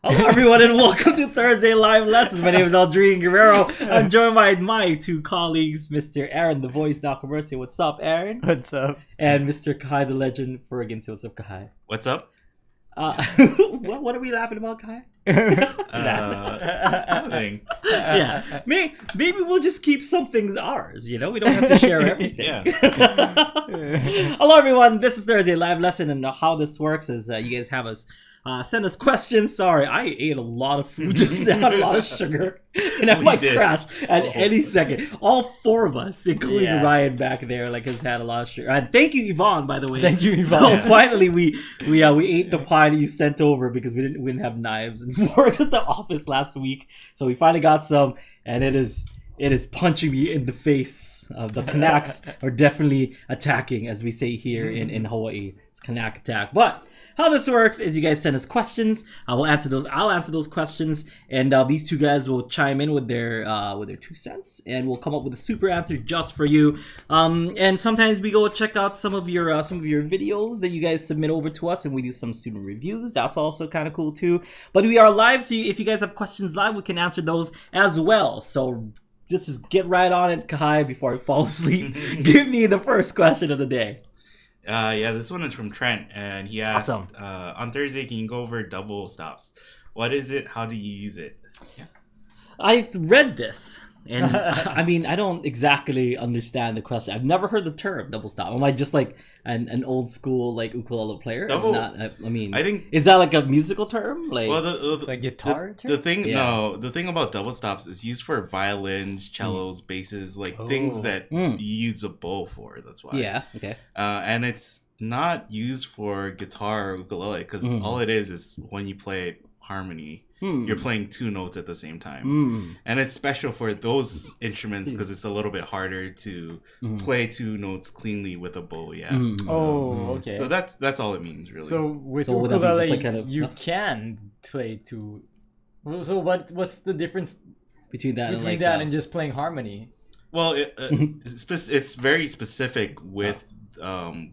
Hello, everyone, and welcome to Thursday Live Lessons. My name is Aldrine Guerrero. I'm joined by my two colleagues, Mr. Aaron, the voice, Nakamursi. What's up, Aaron? What's up? And Mr. Kai, the legend, Fergan. What's up, Kai? What's up? What are we laughing about, Kai? Nothing. Yeah, maybe we'll just keep some things ours. You know, we don't have to share everything. Yeah. Hello, everyone. This is Thursday Live Lesson, and how this works is you guys have us. Send us questions. Sorry, I ate a lot of food just now, a lot of sugar, and I might crash at any second. All four of us, including Ryan back there, has had a lot of sugar. And thank you, Yvonne, by the way. Thank you, Yvonne. So finally, we ate the pie that you sent over because we didn't have knives and forks at the office last week. So we finally got some, and it is punching me in the face. The Kanaks are definitely attacking, as we say here in Hawaii. It's Kanak attack, but. How this works is you guys send us questions. I'll answer those questions, and these two guys will chime in with their 2 cents, and we'll come up with a super answer just for you. And sometimes we go check out some of your videos that you guys submit over to us, and we do some student reviews. That's also kind of cool too. But we are live, so if you guys have questions live, we can answer those as well. So just get right on it, Kai, before I fall asleep. Give me the first question of the day. This one is from Trent, and he asked, Awesome. on Thursday, can you go over double stops? What is it? How do you use it? Yeah. I've read this, and I mean, I don't exactly understand the question. I've never heard the term double stop. Am I just like an old school ukulele player? I think is that like a musical term? It's like guitar term? The thing about double stops is used for violins, cellos, basses, things that you use a bow for. That's why. Yeah. Okay. And it's not used for guitar or ukulele because all it is when you play harmony. You're playing 2 notes at the same time. And it's special for those instruments because it's a little bit harder to play 2 notes cleanly with a bow. Okay. So that's all it means, really. So with ukulele, you can play 2. So what's the difference between that and just playing harmony? Well, it's very specific with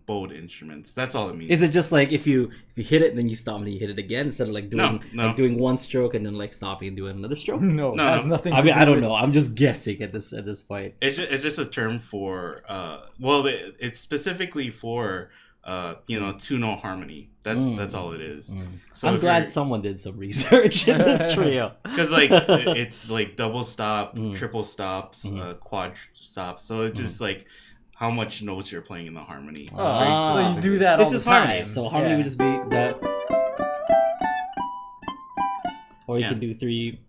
bowed instruments. That's all it means. Is it just like if you hit it and then you stop and you hit it again instead of doing one stroke and then stopping and doing another stroke? No, it has nothing to do I don't know. I'm just guessing at this point. It's just a term for it's specifically for 2-note harmony. That's all it is. So I'm glad someone did some research in this trio. Because it's double stop, triple stops, quad stops. So it's just how much notes you're playing in the harmony. So you do that all the time. Harmony. So harmony would just be that. Or you can do 3.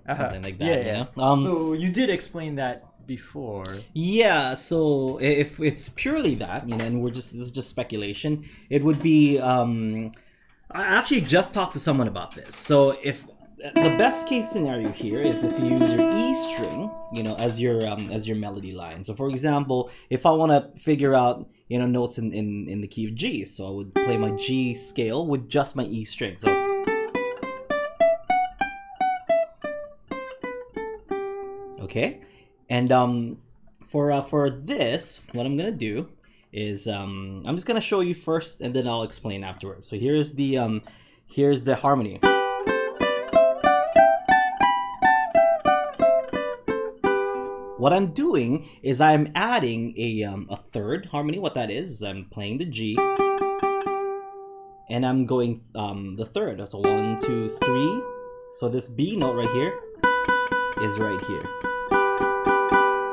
Something like that. Yeah. So you did explain that before. Yeah, so if it's purely that, and this is just speculation, it would be I actually just talked to someone about this. So if the best case scenario here is if you use your E string, as your melody line. So for example, if I want to figure out notes in the key of G, so I would play my G scale with just my E string. So okay, and for this, what I'm gonna do is I'm just gonna show you first, and then I'll explain afterwards. So here's the harmony. What I'm doing is I'm adding a third harmony. What that is I'm playing the G, and I'm going the third. So 1, 2, 3. So this B note right here is right here.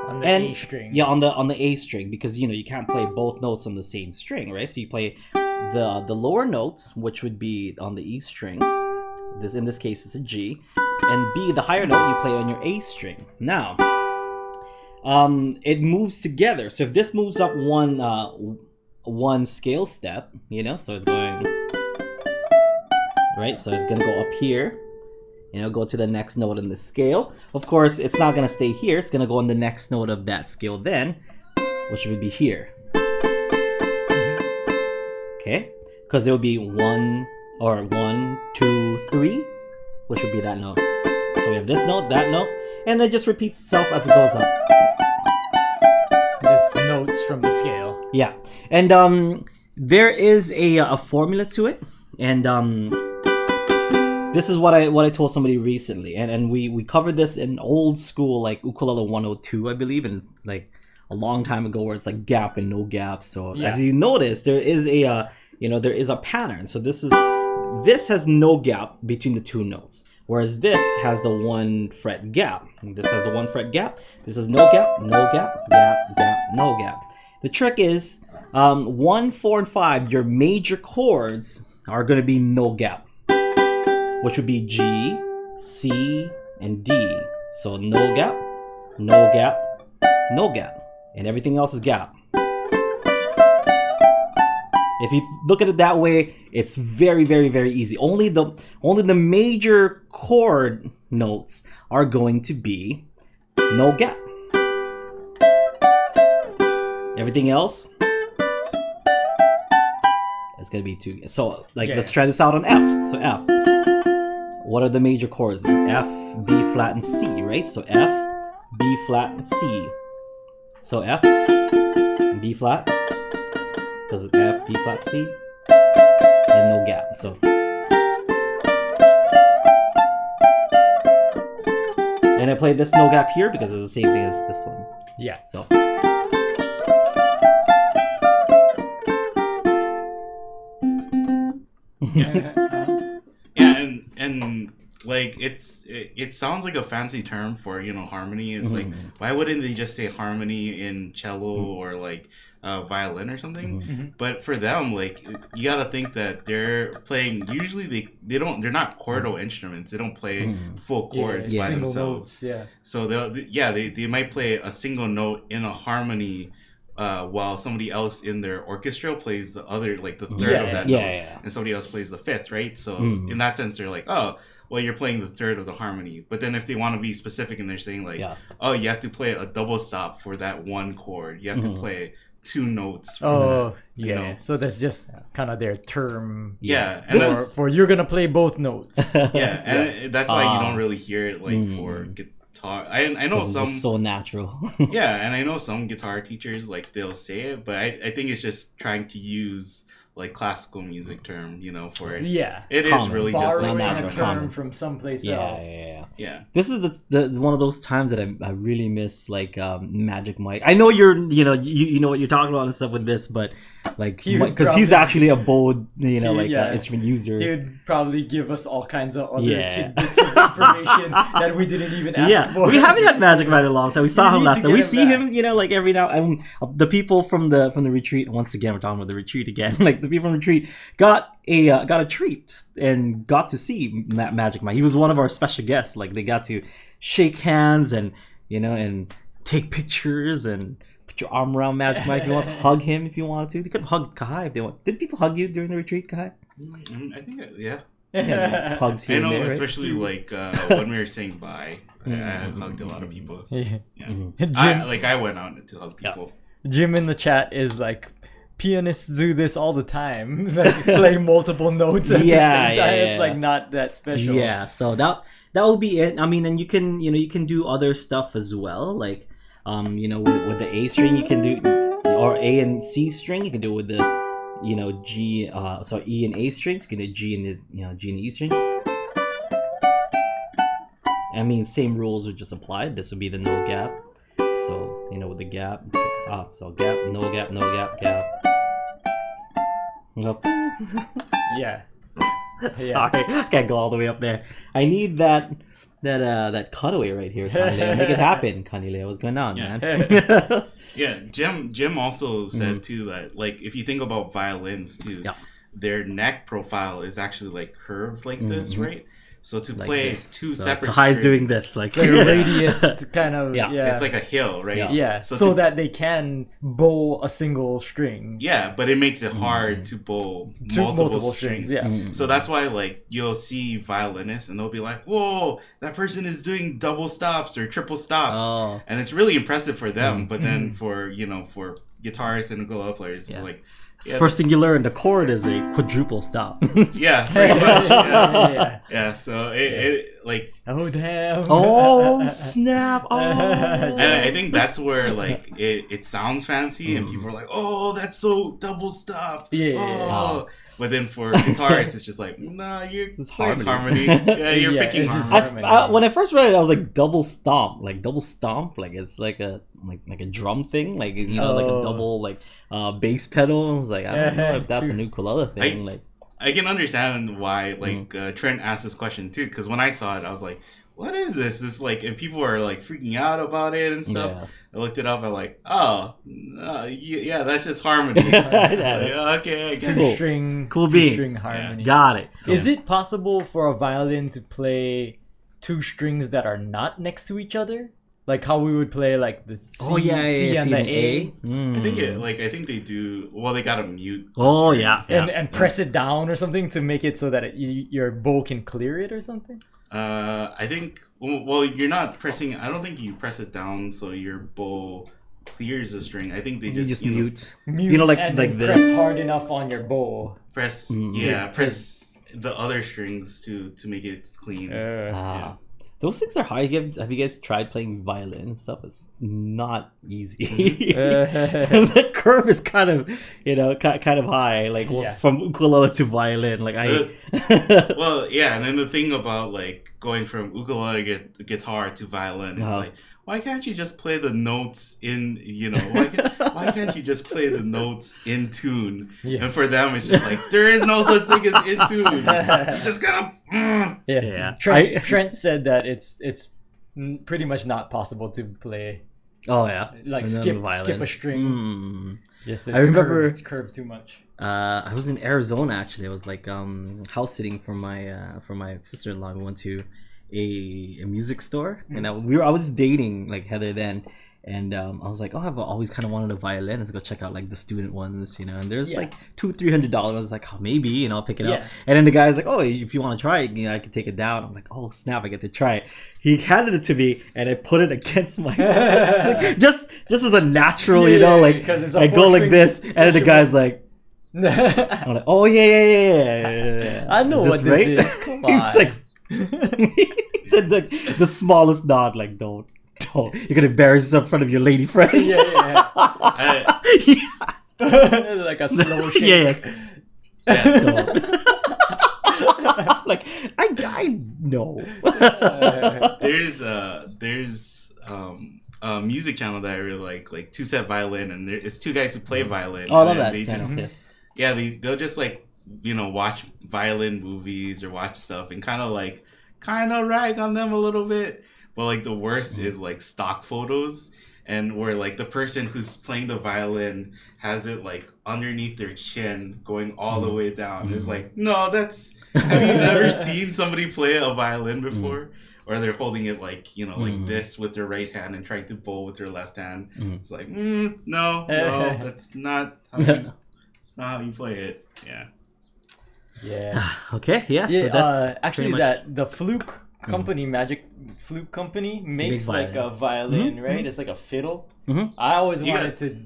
On the A string. Yeah, on the A string, because you can't play both notes on the same string, right? So you play the lower notes, which would be on the E string. In this case it's a G, and B, the higher note, you play on your A string. Now, it moves together. So if this moves up one scale step, so it's going right. So it's gonna go up here, go to the next note in the scale. Of course, it's not gonna stay here. It's gonna go on the next note of that scale then, which would be here. Okay, because it would be 1, 2, 3, which would be that note. So we have this note, that note, and it just repeats itself as it goes up. Just notes from the scale. Yeah, and there is a formula to it, and this is what I told somebody recently, and we covered this in old school like Ukulele 102, I believe, and like a long time ago, where it's like gap and no gap. So as you notice, there is a there is a pattern. So this has no gap between the two notes, whereas this has the 1 fret gap. This has the 1 fret gap. This is no gap, no gap, gap, gap, no gap. The trick is 1, 4, and 5. Your major chords are going to be no gap, which would be G, C, and D. So no gap, no gap, no gap, and everything else is gap. If you look at it that way, it's very, very, very easy. Only the major chord notes are going to be no gap. Everything else is going to be 2. So let's try this out on F. So F. What are the major chords? F, B flat, and C, right? So F, B flat, and C. So F, B flat, because it's F, B flat, C, and no gap. So, and I played this no gap here because it's the same thing as this one. Yeah. So. And like it sounds like a fancy term for harmony. It's like, why wouldn't they just say harmony in cello or like violin or something? But for them, like, you gotta think that they're playing, usually they're not chordal instruments. They don't play full chords by themselves. Notes, so they might play a single note in a harmony, while somebody else in their orchestra plays the other, like the third of that note, and somebody else plays the fifth, right? So in that sense, they're like, oh, well, you're playing the third of the harmony. But then if they want to be specific and they're saying like, oh, you have to play a double stop for that one chord. You have to play 2 notes. For that, So that's just kind of their term. Yeah, and for you're gonna play both notes. And that's why you don't really hear it like for guitar. I know some so natural. And I know some guitar teachers, like, they'll say it, but I think it's just trying to use like classical music term, for it. Yeah, it is really just like borrowing a term from someplace else. Yeah. This is the one of those times that I really miss, like, Magic Mike. I know you know what you're talking about and stuff with this, but like, because he's actually a bold instrument user. He would probably give us all kinds of other tidbits of information that we didn't even ask for. We haven't had Magic Mike in a long time. We saw him last time. We see him, like every now. The people from the retreat. Once again, we're talking about the retreat again. Like, the people from the retreat got a treat and got to see Magic Mike. He was one of our special guests. Like, they got to shake hands and and take pictures and put your arm around Magic Mike if you want to hug him if you wanted to. They could hug Kai if they want. Did people hug you during the retreat, Kai? I think hugs here. I know, and there, especially like when we were saying bye. I hugged a lot of people. Jim, I went out to hug people. Jim in the chat is like, pianists do this all the time, like play multiple notes at the same time. It's like not that special. Yeah, so that will be it. I mean, and you can do other stuff as well, like with the A string you can do, or A and C string you can do it with the G, so E and A strings. You can do G and the G and E string. I mean, same rules would just apply. This would be the no gap. So with the gap, so gap, no gap, no gap, gap. Nope. Yeah. Sorry, I can't go all the way up there. I need that cutaway right here, Kanye. Make it happen, Kanye. What's going on, man? Jim also said too that, like, if you think about violins too, their neck profile is actually like curved like this, right? So to like play this. Two separate Kai's strings, doing this like radius kind of it's like a hill, right? Yeah. So that they can bow a single string. Yeah, but it makes it hard to bow multiple strings. Yeah. So that's why, like, you'll see violinists and they'll be like, "Whoa, that person is doing double stops or triple stops," and it's really impressive for them. But then for for guitarists and ukulele players, they're like, First thing you learn, the chord is a quadruple stop. Yeah, pretty much. Yeah. So it like. Oh damn! Oh snap! Oh. And I think that's where like it sounds fancy, and people are like, "Oh, that's so double stop." Yeah. Oh. But then for guitarists, it's just like, nah, you're playing harmony. Yeah, you're picking harmony. When I first read it, I was like double stomp, like it's like a drum thing, like like a double bass pedal. I was like, I don't know if that's an ukulele thing. I can understand why Trent asked this question too, because when I saw it, I was like, what is this? This and people are like freaking out about it and stuff. Yeah. I looked it up. I'm like, oh, yeah, that's just harmony. Okay, I guess. Cool beans. Two-string harmony. Yeah. Got it. So. Is it possible for a violin to play two strings that are not next to each other? Like how we would play like the C, C and the A. I think they do. Well, they gotta mute. And press it down or something to make it so that your bow can clear it or something. I think. Well, you're not pressing. I don't think you press it down so your bow clears the string. I think they just mute. Like this. Press hard enough on your bow. Press the other strings to make it clean. Those things are hard. Have you guys tried playing violin and stuff? It's not easy. The curve is kind of high, from ukulele to violin. And then the thing about going from ukulele guitar to violin is why can't you just play the notes in why can't you just play the notes in tune? Yeah. And for them it's just like there is no such thing as in tune. You just gotta Trent said that it's pretty much not possible to play. Oh yeah, skip a string. Yes, I remember it's curved too much. I was in Arizona actually. I was house sitting for my sister-in-law. We went to a music store, and I was dating Heather then, and I was like, oh, I've always kind of wanted a violin. Let's go check out the student ones, and there's $200-$300. I was like, oh, maybe, I'll pick it up. And then the guy's like, oh, if you want to try it, I can take it down. I'm like, oh snap, I get to try it. He handed it to me, and I put it against my just as a natural, I go like this, and then the guy's like. I'm like, oh yeah. I know what this is. Come on. It's the smallest nod, don't. You're gonna embarrass yourself in front of your lady friend. Like a slow shake. Yes. I know. There's a music channel that I really like Two Set Violin, and it's two guys who play violin. Oh, I love that channel. They'll just watch violin movies or watch stuff and kind of rag on them a little bit. But the worst is stock photos, and where the person who's playing the violin has it underneath their chin going all the way down. It's no, that's have you never seen somebody play a violin before? Or they're holding it like this with their right hand and trying to bowl with their left hand. It's no, that's not how you play it. Yeah. Okay. Yeah. So that's actually the Fluke company, Magic Fluke company, makes a violin, right? It's like a fiddle. I always wanted to.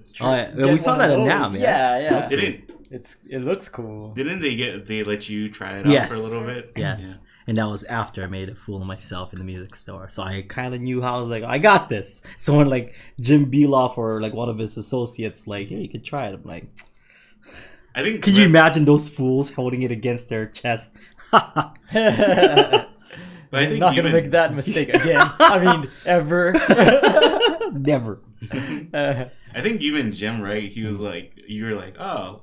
We saw that in NAM. Yeah. It looks cool. Didn't they let you try it out for a little bit? Yes. Yeah. And that was after I made a fool of myself in the music store. So I kind of knew how. I was like, I got this. So when Jim Beloff or one of his associates here, you could try it. I'm like, I think. Can you imagine those fools holding it against their chest? But I think not gonna make that mistake again. I mean, ever. Never. I think even Jim, right? He was you were oh,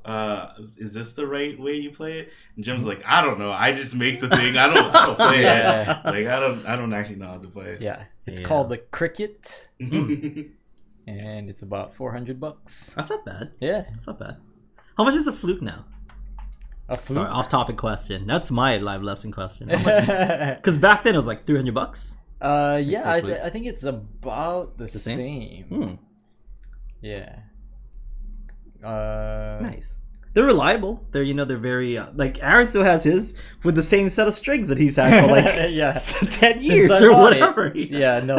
is this the right way you play it? And Jim's like, I don't know. I just make the thing. I don't play it. I don't actually know how to play it. Yeah, it's called the Cricket, and it's about $400. That's not bad. Yeah, that's not bad. How much is a flute now? A flute? Sorry, off-topic question. That's my live lesson question. Because back then it was $300. I think it's about the same. Yeah. Nice. They're reliable. They're very Aaron still has his with the same set of strings that he's had for 10 years or whatever. Yeah, no.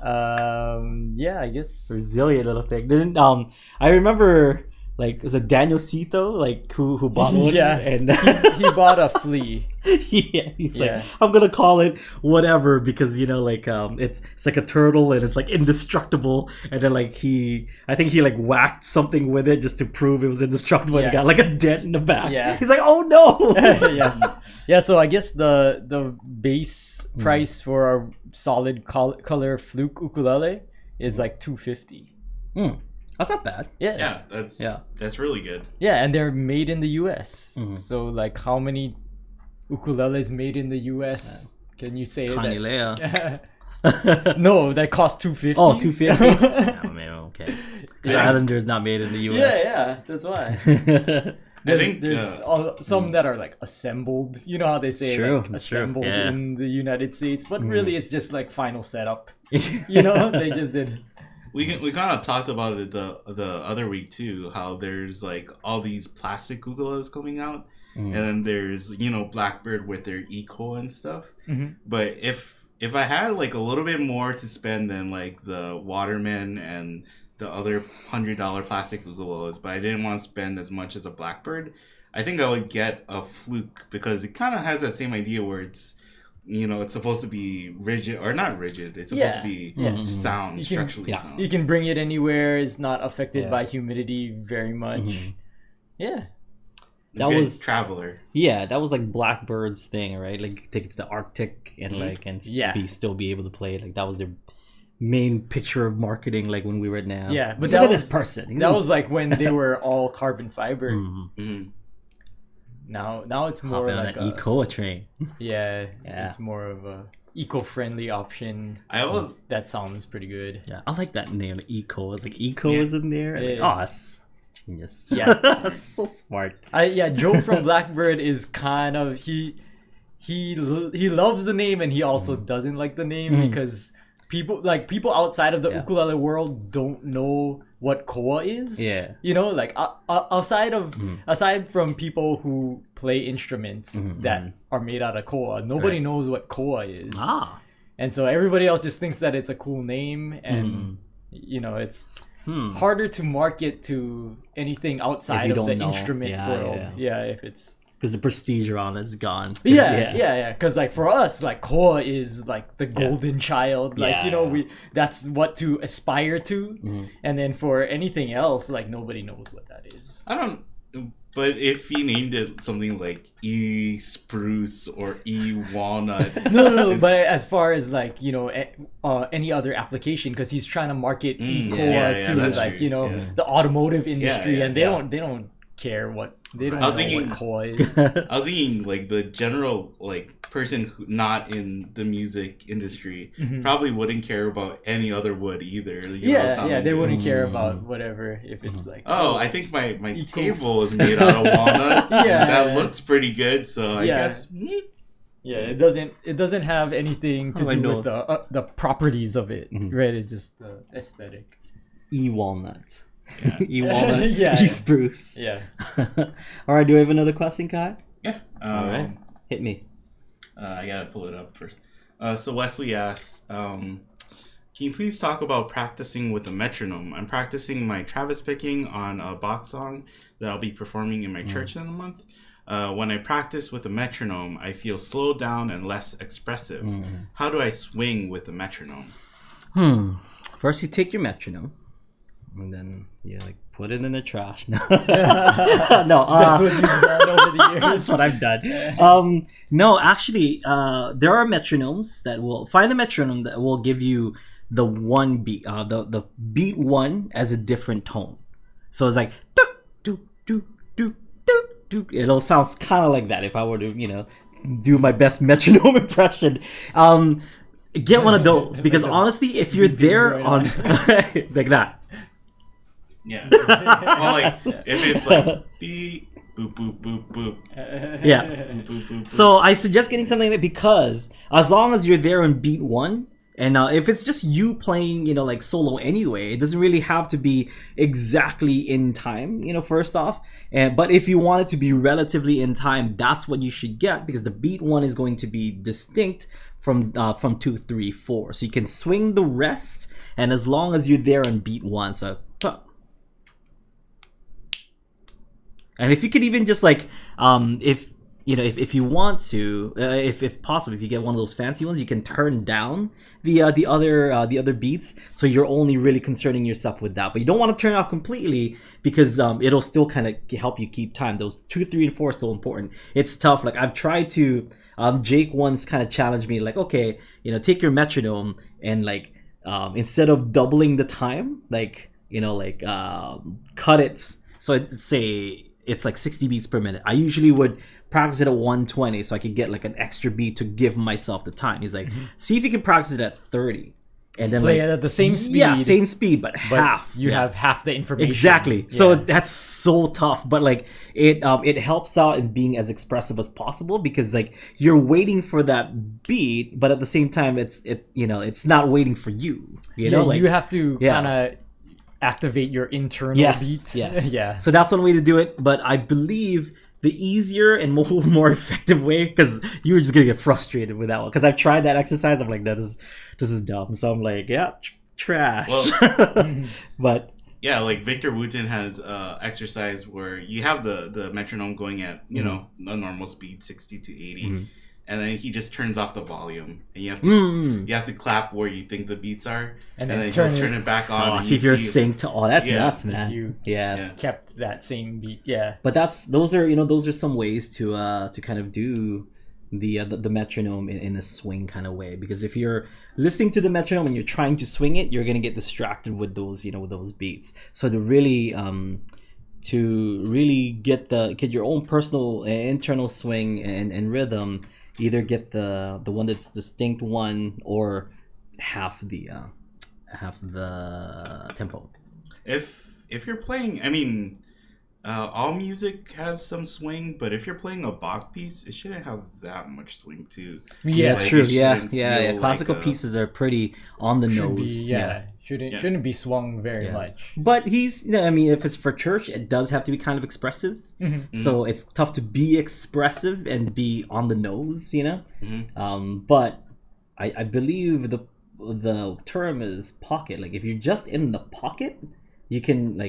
I guess resilient little thing. I remember like is it Daniel Cito like who bought one? Yeah, and he bought a flea. Yeah, he's like, I'm gonna call it whatever because like it's like a turtle and it's like indestructible, and then like I think he like whacked something with it just to prove it was indestructible and it got like a dent in the back. Yeah, he's like, oh no. yeah. So I guess the base price for our solid color fluke ukulele is like $250. That's not bad. Yeah, that's really good. Yeah, and they're made in the US. So like how many ukuleles made in the US? Can you say that? No, that cost $250. Oh, $250. Oh man, okay. Because Islander is not made in the US. Yeah, that's why. I think there's some that are like assembled. You know how they say assembled in the United States, but really it's just like final setup. They just did. We kind of talked about it the other week too. How there's like all these plastic ukuleles coming out, and then there's Blackbird with their eco and stuff. But if I had like a little bit more to spend than like the Waterman and the other $100 plastic ukuleles, but I didn't want to spend as much as a Blackbird, I think I would get a Fluke because it kind of has that same idea where it's it's supposed to be rigid or not rigid. It's supposed to be sound, structurally sound. You can bring it anywhere. It's not affected by humidity very much. Yeah. That was Traveler. Yeah, that was like Blackbird's thing, right? Like take it to the Arctic and still be able to play it. Like that was their main picture of marketing, like when we were now. Yeah, but look at this person. That was like when they were all carbon fiber. Now it's more like an eco train. Yeah, it's more of a eco-friendly option. That sounds pretty good. Yeah, I like that name, like eco. It's like eco is in there. That's genius. Yeah, that's so smart. Joe from Blackbird is kind of he loves the name and he also doesn't like the name because people outside of the ukulele world don't know what koa is. Yeah, like aside from people who play instruments that are made out of koa, nobody knows what koa is. And so everybody else just thinks that it's a cool name, and it's harder to market to anything outside of the instrument world. Yeah, if it's because the prestige around it's gone. Yeah. Because like for us, like koa is like the golden child. Like that's what to aspire to. And then for anything else, like nobody knows what that is. But if he named it something like E spruce or E walnut, no. But as far as like any other application, because he's trying to market E koa to like the automotive industry, and they don't care what they don't know what koa is. I was thinking like the general like person who not in the music industry probably wouldn't care about any other wood either. They wouldn't care about whatever if it's like I think my table is made out of walnut. That looks pretty good, so I guess. Yeah, it doesn't have anything to do with the properties of it, right? It's just the aesthetic. E-walnut. E-walnut. E-spruce. Yeah. All right, do we have another question, Kai? Yeah. All right. Hit me. I gotta pull it up first. So Wesley asks, can you please talk about practicing with a metronome? I'm practicing my Travis picking on a box song that I'll be performing in my church in a month. When I practice with a metronome, I feel slowed down and less expressive. How do I swing with the metronome? First, you take your metronome. And then you like put it in the trash. No, that's what you've done over the years. That's what I've done. No, actually, there are metronomes that will find a metronome that will give you the one beat, the beat one as a different tone. So it's like do do do do do. It'll sound kind of like that if I were to do my best metronome impression. Get one of those because honestly, if you're there on like that. Yeah. Well, like if it's like beep boop boop boop boop. Yeah. Boop, boop, boop, boop. So I suggest getting something like that because as long as you're there on beat one, and if it's just you playing, like solo anyway, it doesn't really have to be exactly in time, first off. But if you want it to be relatively in time, that's what you should get because the beat one is going to be distinct from 2, 3, 4. So you can swing the rest, and as long as you're there on beat one, so. And if you could even just like, if you know, if you want to, if possible, if you get one of those fancy ones, you can turn down the other beats, so you're only really concerning yourself with that. But you don't want to turn it off completely because it'll still kind of help you keep time. Those 2, 3, and 4 are still important. It's tough. Like I've tried to. Jake once kind of challenged me, like, okay, you know, take your metronome and like instead of doubling the time, like, you know, like cut it. So I'd say it's like 60 beats per minute. I usually would practice it at 120 so I could get like an extra beat to give myself the time. He's like, see if you can practice it at 30. And then play like, it at the same speed. Yeah, same speed, but half. You have half the information. Exactly. So that's so tough. But like it helps out in being as expressive as possible because like you're waiting for that beat, but at the same time it's not waiting for you. You know, like you have to kind of activate your internal beat. Yes. Yeah. So that's one way to do it. But I believe the easier and more effective way, because you were just gonna get frustrated with that one. Because I've tried that exercise. I'm like, no, this is dumb. So I'm like, yeah, trash. Well, but yeah, like Victor Wooten has exercise where you have the metronome going at you know a normal speed 60 to 80. And then he just turns off the volume, and you have to clap where you think the beats are, and then he'll turn it back on. Oh, see if you're synced. Oh, that's nuts, man. You kept that same beat. Yeah. But those are some ways to kind of do the metronome in a swing kind of way, because if you're listening to the metronome and you're trying to swing it, you're gonna get distracted with those with those beats. So to really get your own personal internal swing and rhythm. Either get the one that's distinct one or half the tempo. If you're playing, I mean, all music has some swing, but if you're playing a Bach piece, it shouldn't have that much swing too. Yeah, that's true. Yeah. Classical pieces are pretty on the nose. Shouldn't be swung very much. But if it's for church, it does have to be kind of expressive. So it's tough to be expressive and be on the nose, But I believe the term is pocket. Like if you're just in the pocket, you can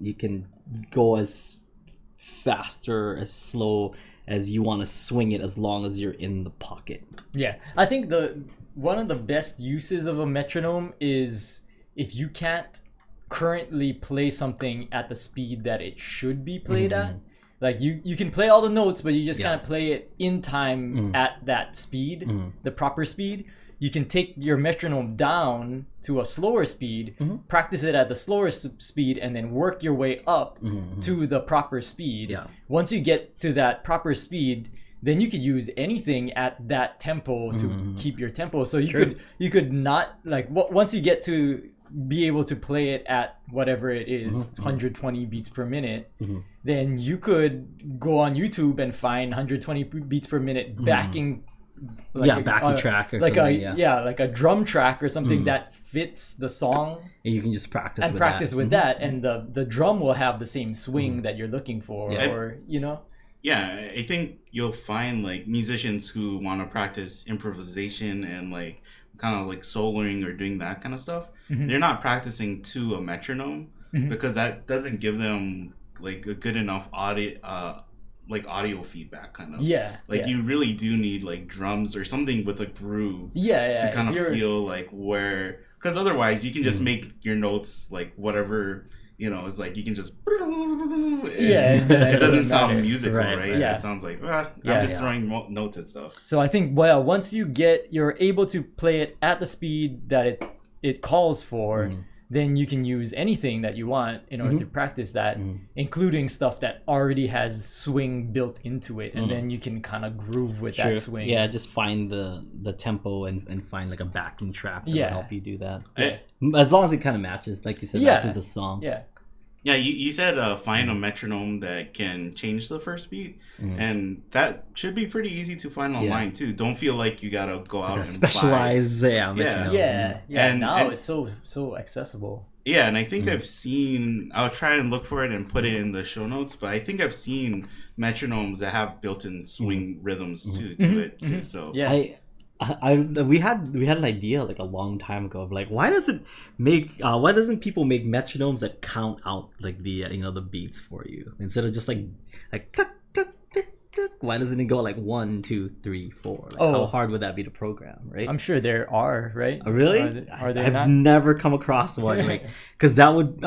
you can go as fast or as slow as you want to swing it, as long as you're in the pocket. Yeah, I think one of the best uses of a metronome is if you can't currently play something at the speed that it should be played at. Like you can play all the notes, but you just can't play it in time at that speed, the proper speed. You can take your metronome down to a slower speed, practice it at the slower speed, and then work your way up to the proper speed. Yeah. Once you get to that proper speed, then you could use anything at that tempo to keep your tempo. So you could not like once you get to be able to play it at whatever it is, 120 beats per minute, then you could go on YouTube and find 120 beats per minute backing. Backing track or like something. Like a drum track or something that fits the song. And you can just practice with that, and the drum will have the same swing that you're looking for, or Yeah, I think you'll find like musicians who want to practice improvisation and like kind of like soloing or doing that kind of stuff. They're not practicing to a metronome because that doesn't give them like a good enough audio feedback kind of. You really do need like drums or something with a groove to kind of feel like where, because otherwise you can just make your notes like whatever it's like you can just it doesn't sound musical, right? It sounds like I'm just throwing notes and stuff. So I think once you're able to play it at the speed that it calls for, then you can use anything that you want in order to practice that, including stuff that already has swing built into it, and then you can kind of groove with that swing. Yeah, just find the tempo and find like a backing track that will help you do that. As long as it kind of matches, like you said, matches the song. Yeah, you said find a metronome that can change the first beat, and that should be pretty easy to find online too. Don't feel like you gotta go out and specialize. Now it's so accessible. Yeah, and I think I'll try and look for it and put it in the show notes, but I think I've seen metronomes that have built-in swing rhythms to it too. So we had an idea like a long time ago of like why doesn't people make metronomes that count out like the the beats for you instead of just like tuck, tuck, tuck, tuck. Why doesn't it go like 1, 2, 3, 4? Like, how hard would that be to program, right? I'm sure there are, right? Really? Are there I've not? never come across one like because that would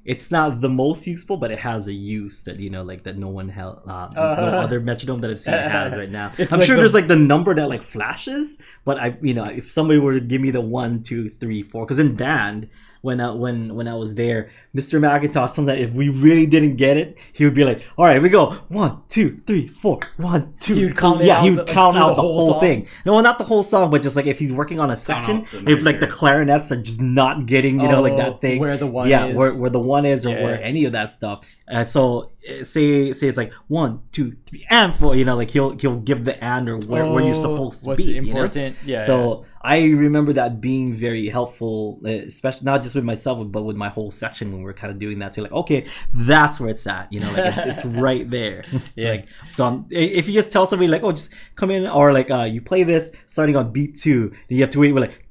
it's not the most useful, but it has a use that like that no one no other metronome that I've seen has right now. I'm sure there's like the number that like flashes, but if somebody were to give me the 1, 2, 3, 4, because in band when I was there, Mr. McIntosh, sometimes if we really didn't get it, he would be like, "All right, we go 1, 2, 3, 4, 1, 2." He would count he would count out the whole thing. No, not the whole song, but just like if he's working on a section, if like the clarinets are just not getting like that thing where the one is. where the one is, or where any of that stuff. So say it's like 1, 2, 3, and 4. Like he'll give the and or where you're supposed to what's be. important? Yeah. So I remember that being very helpful, especially not just with myself, but with my whole section when we're kind of doing that too. Like, okay, that's where it's at. Like it's right there. Yeah. Like, so if you just tell somebody like, oh, just come in, or like you play this starting on beat 2, then you have to wait. We're like.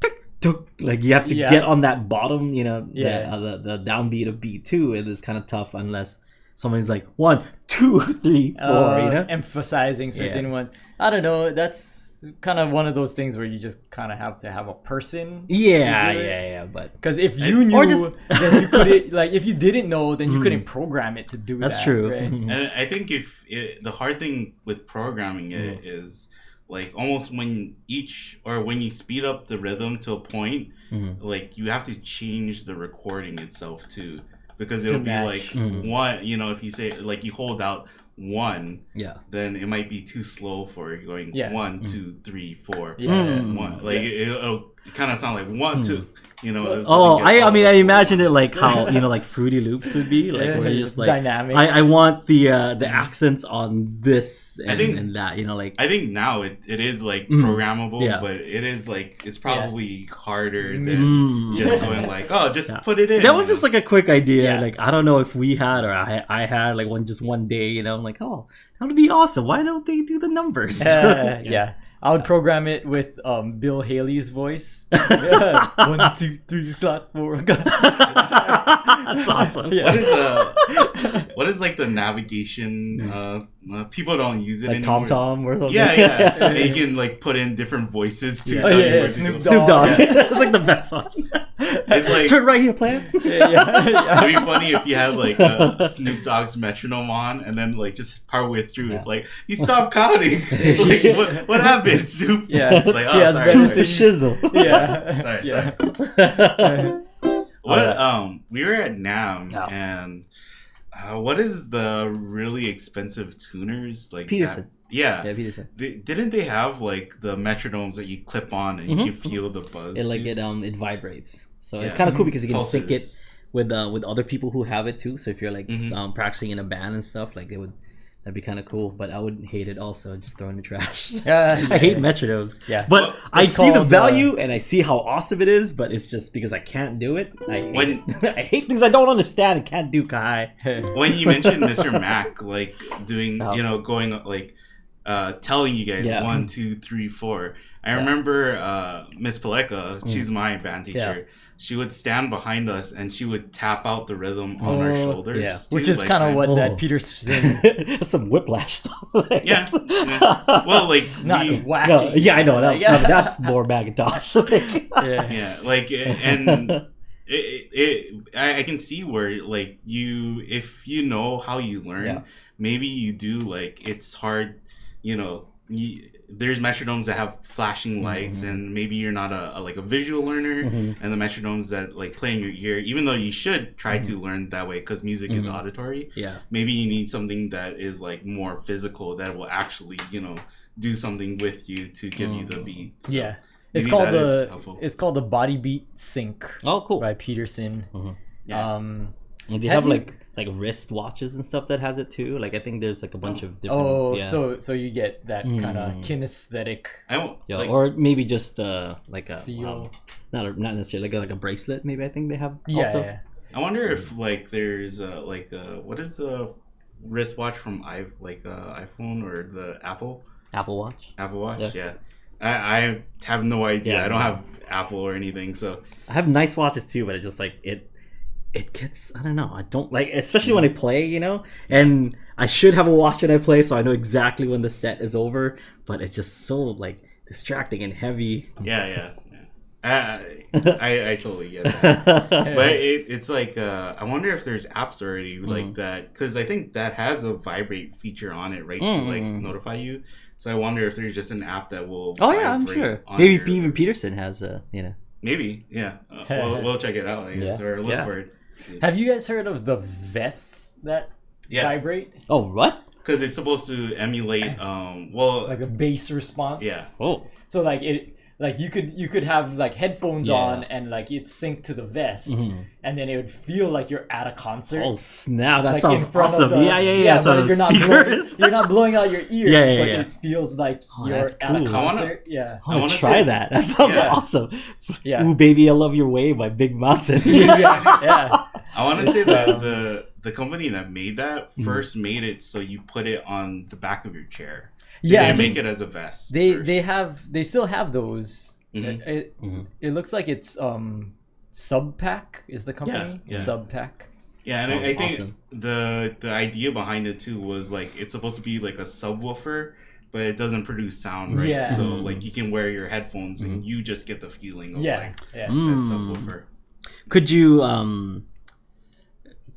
Like you have to get on that bottom, the downbeat of beat 2, and it's kind of tough unless someone's like 1, 2, 3, 4, emphasizing certain ones. I don't know. That's kind of one of those things where you just kind of have to have a person. But because if you knew, then you couldn't. Like if you didn't know, then you couldn't program it to do that. That's true. Right? And I think the hard thing with programming it is. Like almost when you speed up the rhythm to a point, like you have to change the recording itself too, because it'll be like 1. If you say like you hold out 1, then it might be too slow for going 1, 2, 3, 4, 1. Like it'll kind of sound like 1, 2. I imagine it like how like Fruity Loops would be like where you're just like dynamic. I want the accents on this and that like I think now it is like programmable, but it is like it's probably harder than just going like put it in. That was just like a quick idea. Like I don't know if we had or I had like one day I'm like, oh, that would be awesome. Why don't they do the numbers? I would program it with Bill Haley's voice. 1, 2, 3, 4. That's awesome. What is like the navigation? People don't use it like anymore. TomTom or something. Yeah. You can like put in different voices to tell you where to go. Snoop Dogg. That's like the best one. It's like turn right here, plan. It'd be funny if you had like Snoop Dogg's metronome on, and then like just partway through, it's like he stopped counting. Like, what happened, Snoop? Yeah, like sorry. Two for shizzle. Sorry. What we were at NAMM and. What is the really expensive tuners like Peterson? Yeah, Peterson. Didn't they have like the metronomes that you clip on and you can feel the buzz? It vibrates, so it's kind of cool because you can sync it with other people who have it too. So if you're like practicing in a band and stuff, like that'd be kind of cool. But I would hate it also, just throw in the trash. I hate metronomes. But I see the value and I see how awesome it is. But it's just because I can't do it. I hate things I don't understand and can't do, Kai. When you mentioned Mr. Mac, like doing, going like telling you guys 1, 2, 3, 4. I remember Miss Paleka, she's my band teacher. She would stand behind us and she would tap out the rhythm on our shoulders. Yeah. Which is kind of what that Peterson... some whiplash stuff. Yeah. Well, like... Not wacky. I know. That's more Macintosh. And... I can see where like if you know how you learn, maybe you do like it's hard, there's metronomes that have flashing lights and maybe you're not a visual learner and the metronomes that like play in your ear, even though you should try to learn that way because music is auditory, maybe you need something that is like more physical that will actually do something with you to give you the beat. So it's called the Body Beat Sync. Oh, cool. By Peterson. And they have like wrist watches and stuff that has it too. Like I think there's like a bunch of different. So you get that kind of kinesthetic. Or maybe just like a feel. Not necessarily like a bracelet. Maybe I think they have also. Yeah. I wonder if like there's what is the wristwatch from iPhone or the Apple Watch? Apple Watch, yeah. I have no idea. Yeah, I don't have Apple or anything, so I have nice watches too, but it's just like it gets, I don't know, I don't like, especially when I play, you know, and I should have a watch when I play so I know exactly when the set is over, but it's just so like distracting and heavy. yeah. I totally get that. But it's like I wonder if there's apps already like that, because I think that has a vibrate feature on it, right, to like notify you. So I wonder if there's just an app that will. Oh yeah, I'm sure. Maybe even Peterson has a, you know. Maybe, yeah. We'll check it out, I guess, or look for it. Have you guys heard of the vests that vibrate? Oh, what? Because it's supposed to emulate, like a bass response. Yeah. Oh. So like you could have like headphones on and like it sync to the vest, and then it would feel like you're at a concert. Oh snap! That like sounds in front awesome. Of the, yeah. So you're speakers. not blowing out your ears, but it feels like you're that's at a cool. concert. I want to try that. That sounds awesome. Yeah. Ooh, baby, I love your way by Big Mountain. yeah. I want to say that the company that made that first made it so you put it on the back of your chair. They make it as a vest. They still have those. It looks like it's Subpack is the company. Yeah. Subpack. Yeah, and I think awesome. the idea behind it too was like it's supposed to be like a subwoofer, but it doesn't produce sound, right? Yeah. So like you can wear your headphones and you just get the feeling of like that Mm. subwoofer.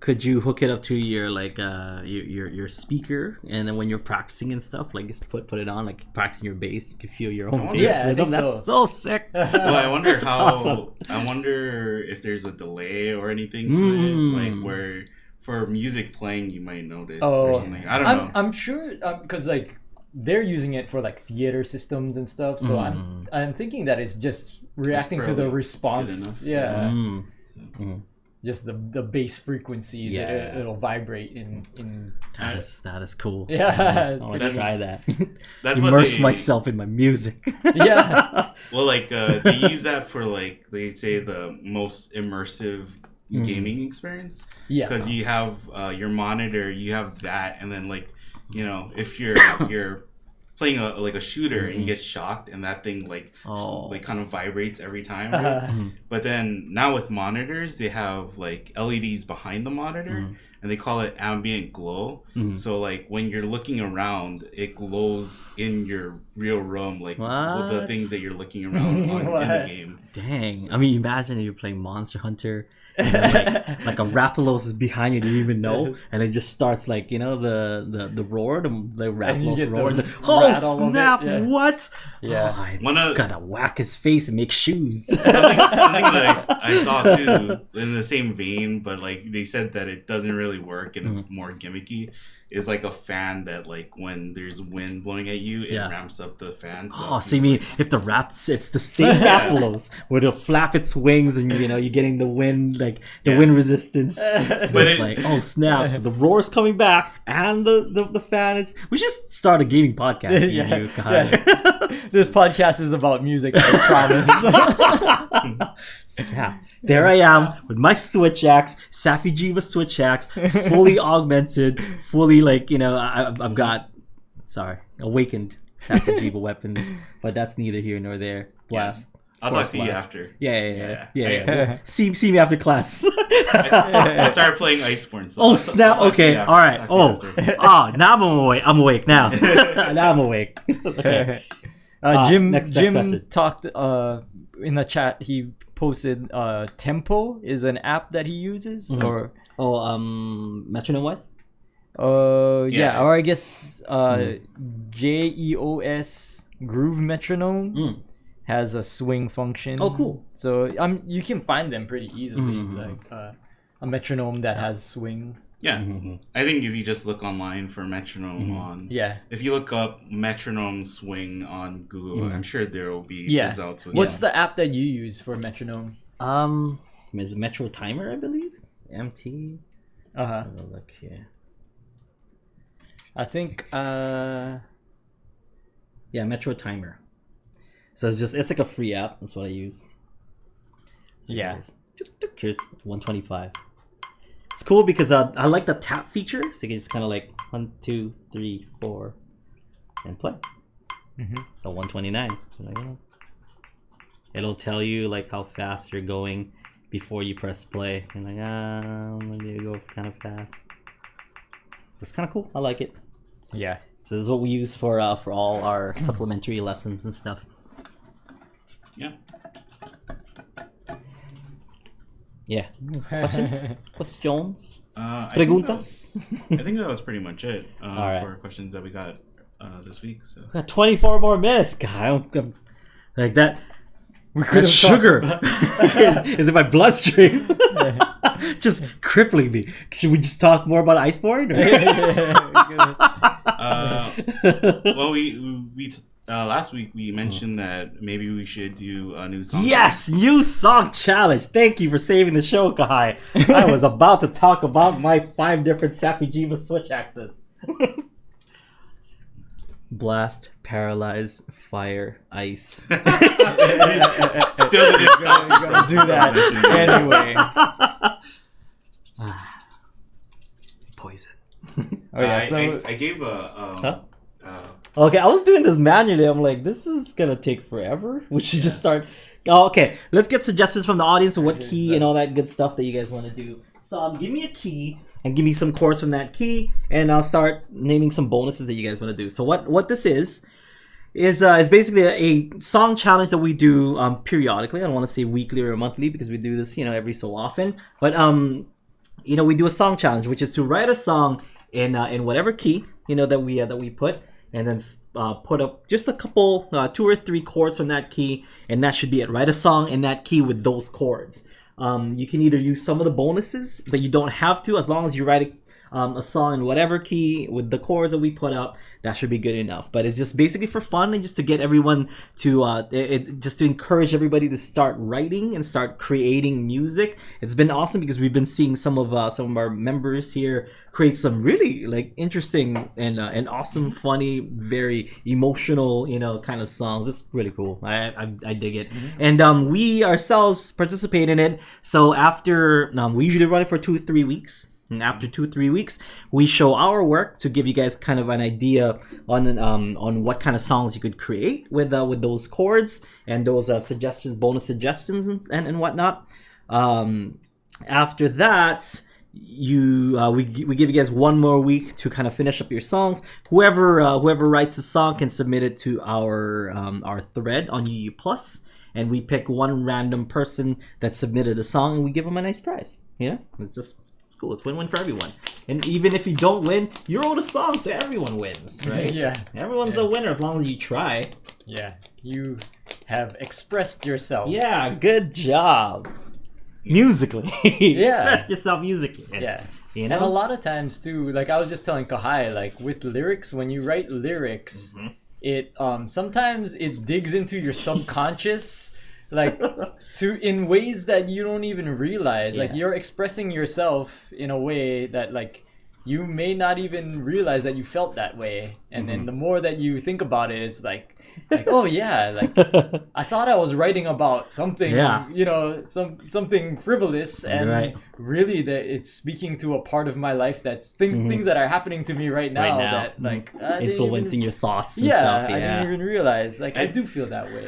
Could you hook it up to your like your speaker, and then when you're practicing and stuff, like just put it on, like practicing your bass, you can feel your own bass Yeah, I rhythm. think That's so sick. Well, I wonder That's how. awesome. I wonder if there's a delay or anything to it, like where for music playing you might notice or something. I don't know. I'm sure because like they're using it for like theater systems and stuff. So I'm thinking that it's just reacting to the probably response. good enough. Yeah. So. Just the bass frequencies. Yeah. It'll vibrate in. That is cool. Yeah. I want to try that. That's Immerse what myself in my music. Yeah. Well, like they use that for like they say the most immersive gaming experience. Yeah. Because you have your monitor, you have that, and then like if you're playing a shooter and you get shocked and that thing like kind of vibrates every time, right? But then now with monitors they have like LEDs behind the monitor and they call it ambient glow. So like when you're looking around, it glows in your real room, like with the things that you're looking around on in the game. Dang. I mean, imagine if you're playing Monster Hunter and then, like a Rathalos is behind you, you don't even know, and it just starts like the roar, the Rathalos roar. Oh snap! What? Yeah. I gotta whack his face and make shoes. Something that I saw too in the same vein, but like they said that it doesn't really work and it's more gimmicky. Is like a fan that like when there's wind blowing at you, it ramps up the fan. So so you mean if it's the same Rathalos where it'll flap its wings and you're getting the wind, like the wind resistance, but it's like oh snap! So the roar is coming back and the fan is. We should start a gaming podcast. This podcast is about music. I promise. Snap! There I am with my switch axe, Safijiva switch axe, fully augmented, fully I've got awakened Safijiva weapons, but that's neither here nor there. Blast. I'll talk to you after. Yeah. See me after class. I started playing Iceborne. So snap! Okay, all right. Now I'm awake now. Now I'm awake. Okay. Jim next talked in the chat. He posted Tempo is an app that he uses, or Metronome wise. Or I guess JEOS Groove Metronome has a swing function. Oh, cool. So you can find them pretty easily, like a metronome that has swing. Yeah, I think if you just look online for metronome if you look up metronome swing on Google, I'm sure there will be results. What's the app that you use for metronome? Is Metro Timer, I believe. MT. Look here. I think Metro Timer. So it's like a free app. That's what I use. So here's 125. It's cool because I like the tap feature, so you can just kind of like 1, 2, 3, 4, and play. So 129. So like, it'll tell you like how fast you're going before you press play. And like, maybe you go kind of fast. It's kind of cool. I like it. Yeah. So this is what we use for all our supplementary lessons and stuff. Yeah. Yeah. Questions? Questions? Preguntas? I think that was pretty much it right. for questions that we got this week. So We got 24 more minutes, guy. I'm like that. We could have sugar is in my bloodstream, just crippling me. Should we just talk more about Iceborne? Well, we last week we mentioned that maybe we should do a new song. Yes, new song challenge. Thank you for saving the show, Kai. I was about to talk about my 5 different Safijiva switch axes. Blast, paralyze, fire, ice. Still didn't stop you from do that anyway. Poison. Oh yeah, so I gave a Okay, I was doing this manually. I'm like, this is gonna take forever. We should just start. Oh, okay, let's get suggestions from the audience of what key and all that good stuff that you guys want to do. So give me a key and give me some chords from that key, and I'll start naming some bonuses that you guys want to do. So what this is basically a song challenge that we do periodically. I don't want to say weekly or monthly because we do this every so often. But we do a song challenge, which is to write a song in whatever key that we put. And then put up just a couple, 2 or 3 chords from that key, and that should be it. Write a song in that key with those chords. You can either use some of the bonuses, but you don't have to. As long as you write a song in whatever key with the chords that we put up, that should be good enough. But it's just basically for fun and just to get everyone to just to encourage everybody to start writing and start creating music. It's been awesome because we've been seeing some of our members here create some really like interesting and awesome, funny, very emotional kind of songs. It's really cool. I dig it. And we ourselves participate in it. So after we usually run it for 2-3 weeks. And after 2-3 weeks, we show our work to give you guys kind of an idea on what kind of songs you could create with those chords and those bonus suggestions and whatnot. After that, we give you guys 1 more week to kind of finish up your songs. Whoever writes a song can submit it to our thread on UU Plus, and we pick one random person that submitted a song and we give them a nice prize. It's cool. It's win-win for everyone. And even if you don't win, you wrote a song, so everyone wins, right? Yeah. Everyone's a winner as long as you try. Yeah. You have expressed yourself. Yeah, good job. Musically. Yeah. Express yourself musically. Yeah. And a lot of times too, like I was just telling Kahai, like with lyrics, when you write lyrics, it sometimes it digs into your subconscious. Like in ways that you don't even realize. Like you're expressing yourself in a way that like you may not even realize that you felt that way. And then the more that you think about it, it's like oh yeah, like I thought I was writing about something, something frivolous, and really that it's speaking to a part of my life that's things that are happening to me right now. That like influencing your thoughts and stuff. I didn't even realize. Like I do feel that way.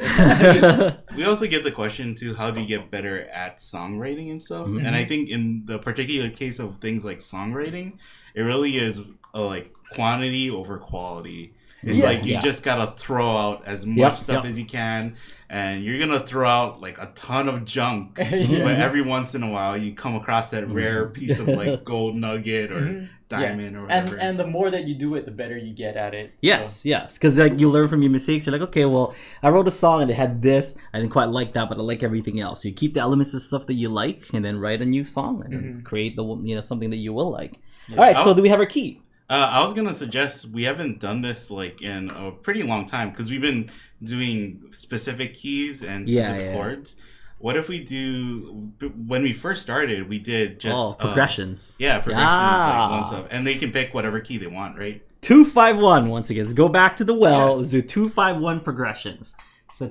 We also get the question too, how do you get better at songwriting and stuff? And I think in the particular case of things like songwriting, it really is like quantity over quality. It's like you just gotta throw out as much stuff as you can, and you're gonna throw out like a ton of junk. But every once in a while, you come across that rare piece of like gold nugget or diamond or whatever. And the more that you do it, the better you get at it. Yes, because like you learn from your mistakes. You're like, okay, well, I wrote a song and it had this. I didn't quite like that, but I like everything else. So you keep the elements of stuff that you like, and then write a new song and then create something that you will like. Yeah. All right, so do we have our key? I was gonna suggest we haven't done this like in a pretty long time because we've been doing specific keys and specific chords. What if we do? When we first started, we did just progressions. Progressions like one stuff, and they can pick whatever key they want, right? 2-5-1 once again. Let's go back to the well. Let's do 2-5-1 progressions. So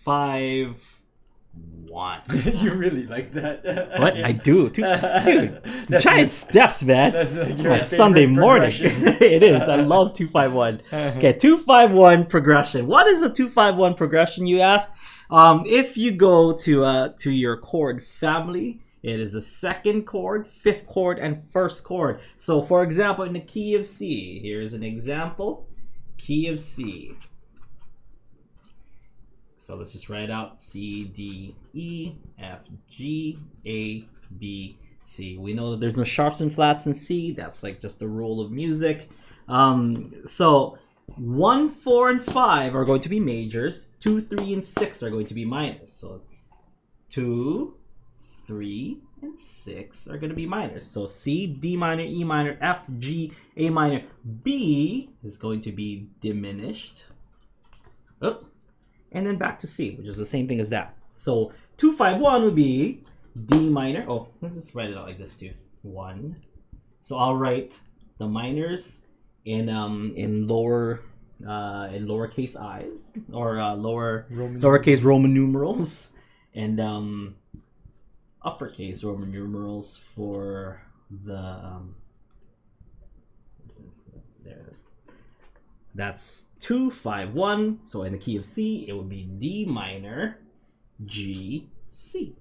2-5-1. You really like that? What? I do. Dude, That's giant your- steps, man. That's like It's your my favorite Sunday morning. progression. It is. I love 251. Okay, 251 progression. What is a 251 progression, you ask? If you go to your chord family, it is the second chord, fifth chord, and first chord. So, for example, in the key of C, here's an example. Key of C. So let's just write out C, D, E, F, G, A, B, C. We know that there's no sharps and flats in C. That's like just the rule of music. So 1, 4, and 5 are going to be majors. 2, 3, and 6 are going to be minors. So 2, 3, and 6 are going to be minors. So C, D minor, E minor, F, G, A minor. B is going to be diminished. Oh. And then back to C, which is the same thing as that. So 251 would be D minor. Oh, let's just write it out like this too. 1. So I'll write the minors in lowercase i's or lowercase Roman numerals, and uppercase Roman numerals for the there it is. That's 251. So in the key of C, it would be D minor, G, C.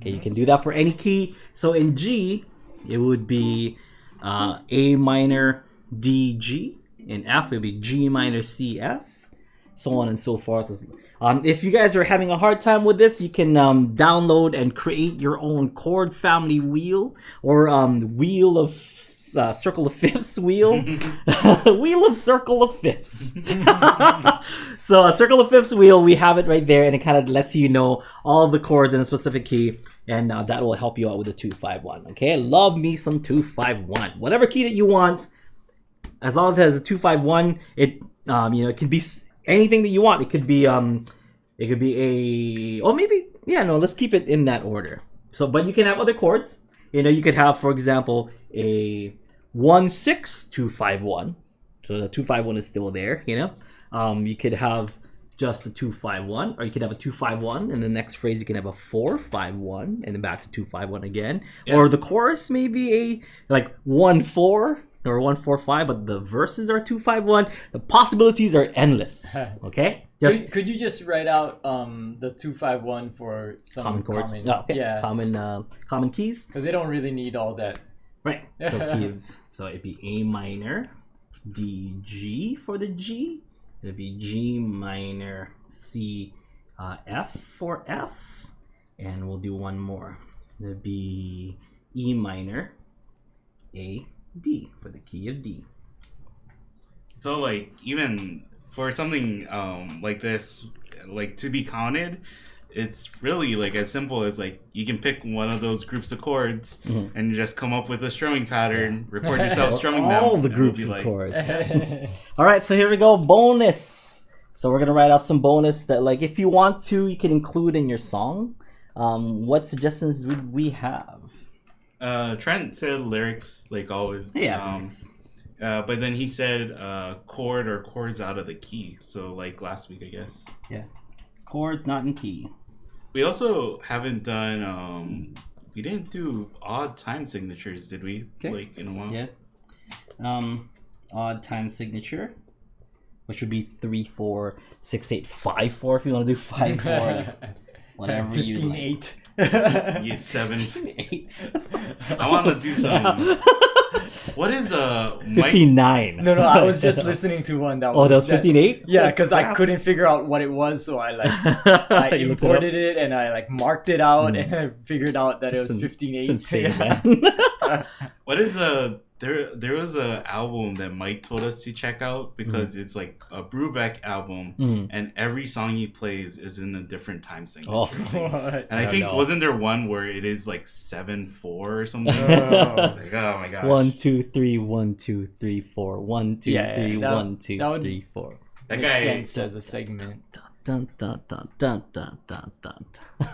Okay, you can do that for any key. So in G, it would be A minor, D, G. In F, it would be G minor, C, F. So on and so forth. If you guys are having a hard time with this, you can download and create your own chord family wheel, or wheel of circle of fifths wheel. Wheel of circle of fifths. So a circle of fifths wheel, we have it right there, and it kind of lets you know all the chords in a specific key, and that will help you out with the 251. Okay, love me some 251. Whatever key that you want, as long as it has a 251, it it can be anything that you want. It could be let's keep it in that order. So, but you can have other chords. You could have, for example, a 1-6 251. So the 251 is still there. You could have just a 251, or you could have a 251, and the next phrase you can have a 451, and then back to 251 again. Yeah. Or the chorus may be a 1-4. Or 1-4-5, but the verses are 2-5-1. The possibilities are endless. Okay, could you just write out the 2-5-1 for some common chords? Common keys, because they don't really need all that. Right. So it'd be A minor, D, G for the G. It'd be G minor, C, F for F, and we'll do one more. It'd be E minor, A, D for the key of D. So even for something like this, to be counted, it's really as simple as you can pick one of those groups of chords, mm-hmm. and you just come up with a strumming pattern, record yourself strumming them. All the groups of chords. All right, so here we go. Bonus. So we're gonna write out some bonus that if you want to, you can include in your song. What suggestions would we have? Trent said lyrics, always. Yeah. But then he said chord or chords out of the key. So last week, I guess. Yeah. Chords not in key. We also haven't done. We didn't do odd time signatures, did we? Okay. In a while. Yeah. Odd time signature, which would be 3, 4, 6, 8, 5, 4. If you want to do 5, 4. Whatever you like. 8. You get 7. 8. I want to do some. What is 59? No, I was just listening to one that was. Oh, that was 58? Yeah, because I couldn't figure out what it was, so I imported it and I marked it out, and I figured out that it was 58. It's insane, man. What is there was a album that Mike told us to check out, because it's a Brubeck album, and every song he plays is in a different time signature. Oh, and I think wasn't there one where it is 7/4 or something? Oh my gosh. 1 2 3 1 2 3 4 1 2 3 1 2 3 4. That makes guy sense as a segment. Dun, dun, dun, dun, dun, dun, dun.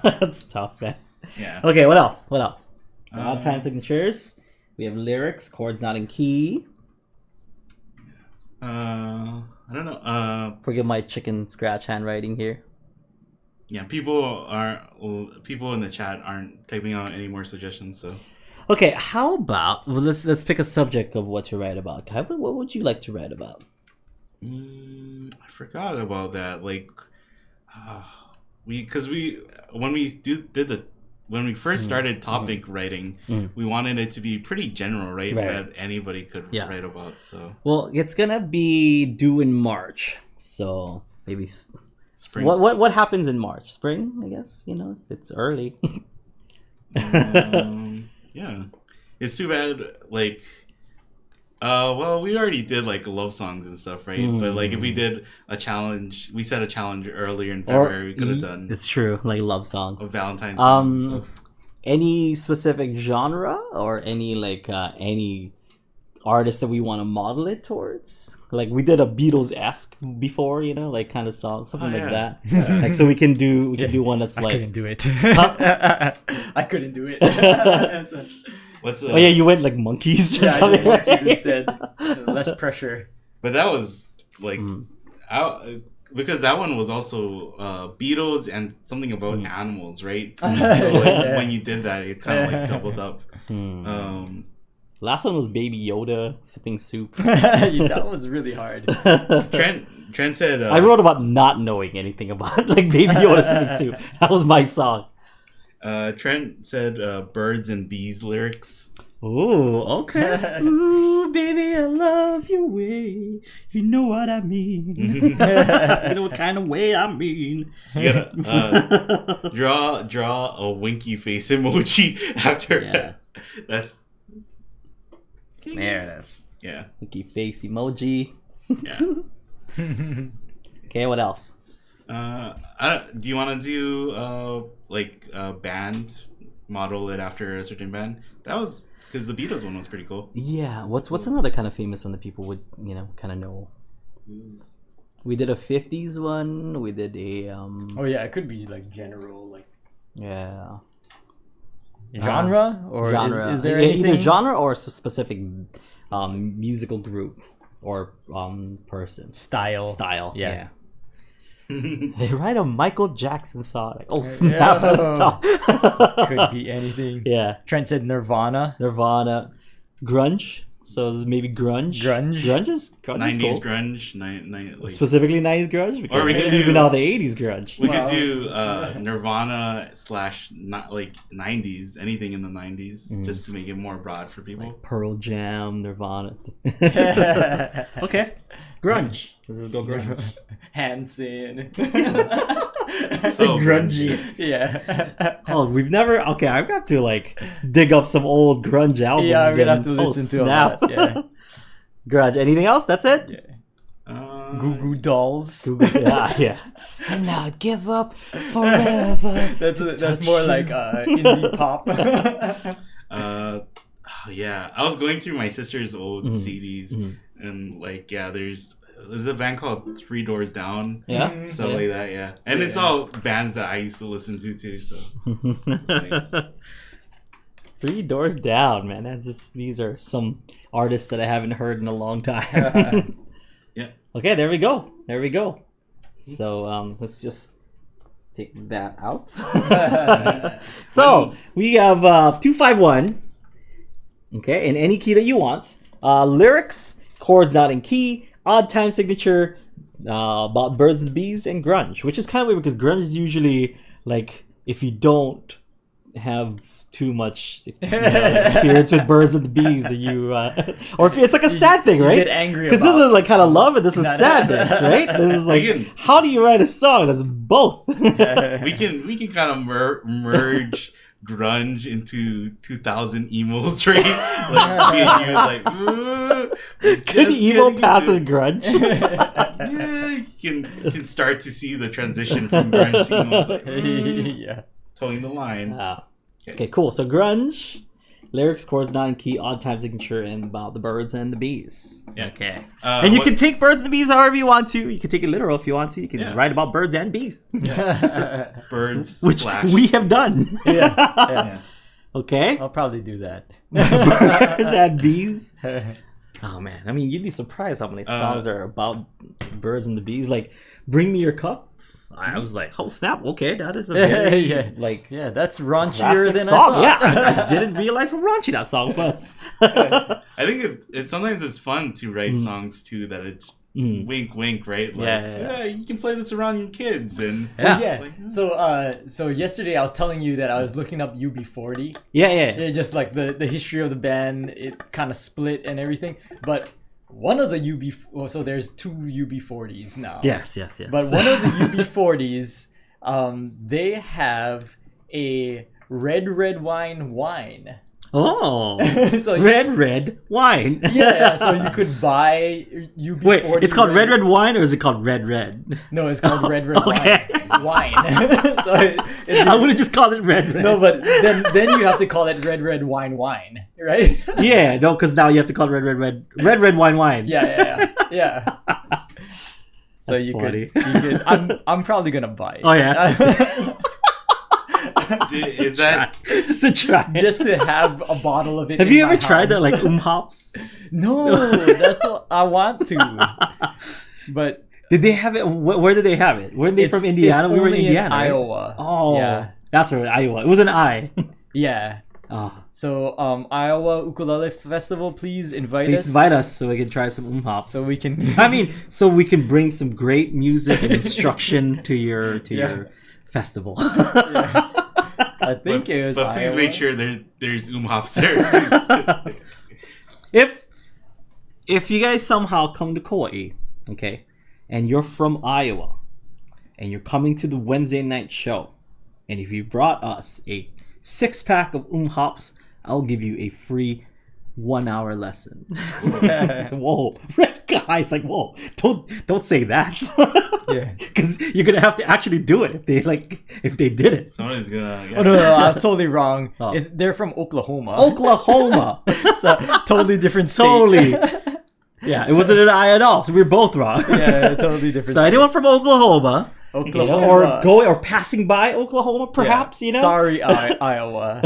That's tough, man. Yeah. Okay, what else? So odd time signatures. We have lyrics, chords not in key. I don't know. Forgive my chicken scratch handwriting here. Yeah, people in the chat aren't typing out any more suggestions. So Okay, how about let's pick a subject of what to write about. Kevin, what would you like to write about? I forgot about that. Like, when we first started topic writing, we wanted it to be pretty general, right? That anybody could write about. So well, it's gonna be due in March, so maybe spring. What happens in March? Spring, I guess. It's early. Yeah, it's too bad. Like, well, we already did like love songs and stuff, right? But like, if we did a challenge, we set a challenge earlier in February. We could have done. It's true, like love songs, Valentine's songs. And stuff. Any specific genre or any any artist that we want to model it towards? Like we did a Beatles-esque before, like kind of song, something like that. Yeah. Like so we can do one that's I like. couldn't do it. I couldn't do it. Oh yeah, you went like monkeys or something. Monkeys instead. Less pressure. But that was like, because that one was also Beatles and something about animals, right? So like, when you did that, it kind of like doubled up. Last one was Baby Yoda sipping soup. That was really hard. Trent said I wrote about not knowing anything about like Baby Yoda sipping soup. That was my song. Trent said birds and bees lyrics. Ooh, okay. Ooh, baby, I love your way. You know what I mean. You know what kind of way I mean. You gotta draw a winky face emoji after that. That's winky face emoji. Yeah. Okay, what else? Do you want to do band, model it after a certain band? That was because the Beatles one was pretty cool. Yeah. What's another kind of famous one that people would kind of know? We did a 50s one. We did a Oh yeah, it could be like general, like genre or genre. Is there anything? Either genre or a specific musical group or person style. Yeah. They write a Michael Jackson song. Like, oh snap! Could be anything. Yeah. Trent said Nirvana, grunge. So this is maybe grunge. Grunge is 90s cool. grunge, specifically 90s grunge. Or we could do even out the 80s grunge. We could do Nirvana / not like 90s, anything in the 90s, just to make it more broad for people. Like Pearl Jam, Nirvana. Okay, grunge. Let's just go grunge. Hanson. So grungy. Yeah. Oh, we've never. Okay, I've got to like dig up some old grunge albums. Yeah, we're gonna have to listen to snap. Yeah. Grunge. Anything else? That's it. Yeah. Goo Goo Dolls. Yeah. And now I'd give up forever. That's more like indie pop. Yeah, I was going through my sister's old CDs, and there's a band called 3 Doors Down, stuff like that, and it's all bands that I used to listen to too. So 3 Doors Down, man. These are some artists that I haven't heard in a long time. Yeah. Okay, there we go. So let's just take that out. So we have 251. Okay, in any key that you want. Lyrics, chords not in key, odd time signature, about birds and bees, and grunge, which is kind of weird because grunge is usually like if you don't have too much experience with birds and bees, that you or if it's like a sad thing, right? You get angry because this is like kind of love and this is sadness, right? This is like how do you write a song that's both? we can kind of merge grunge into 2000 emos, right? Like me and you was like, could emo pass as grunge? You can start to see the transition from grunge to emo. Like, towing the line. Okay, cool. So grunge, lyrics, chords not in key, odd time signature, and about the birds and the bees. Yeah. Okay. And you can take birds and the bees however you want to. You can take it literal if you want to. You can write about birds and bees. Birds, which we have done. Yeah. Okay. I'll probably do that. Birds and bees. Oh man, I mean, you'd be surprised how many songs are about birds and the bees. Like, bring me your cup. I was like, oh snap, okay, that is a very that's raunchier than song. I thought. Yeah, I didn't realize how raunchy that song was. I think it sometimes it's fun to write songs too that it's wink wink, right? Like, you can play this around your kids and So yesterday I was telling you that I was looking up UB40. Yeah. Just like the history of the band, it kind of split and everything, but one of the so there's two UB40s now. Yes. But one of the UB40s, they have a red wine. Oh, so red wine. Yeah, so you could buy UB40. Wait, it's called red wine, or is it called red? No, it's called red wine. So I would have just called it red. No, but then you have to call it red wine, right? Yeah, no, because now you have to call it red wine. Yeah. So That's you funny. could. I'm probably gonna buy it. Oh yeah. is that just to try? Just to have a bottle of it. Have you ever tried that, like hops? No, that's what I want to. But did they have it? Where did they have it? Weren't they from Indiana? It's we were in only Indiana, right? Iowa. Oh, yeah, that's right, Iowa. It was an I. Yeah. Oh. So Iowa Ukulele Festival, please invite us so we can try some hops. So we can. I mean, so we can bring some great music and instruction to your festival. I think it was. But please Iowa. make sure there's hops there. If you guys somehow come to Kauai, okay, and you're from Iowa, and you're coming to the Wednesday night show, and if you brought us a 6-pack of hops, I'll give you a free 1-hour lesson. Whoa, guys, like, whoa, don't say that. Yeah, because you're gonna have to actually do it if they did it. Somebody's gonna. Yeah. Oh no, I was totally wrong. Oh. They're from Oklahoma. It's a totally different state. Totally. Yeah, it wasn't an I at all. So we were both wrong. Yeah, totally different. So state. anyone from Oklahoma, Oklahoma. or passing by Oklahoma, perhaps, you know. Sorry, Iowa.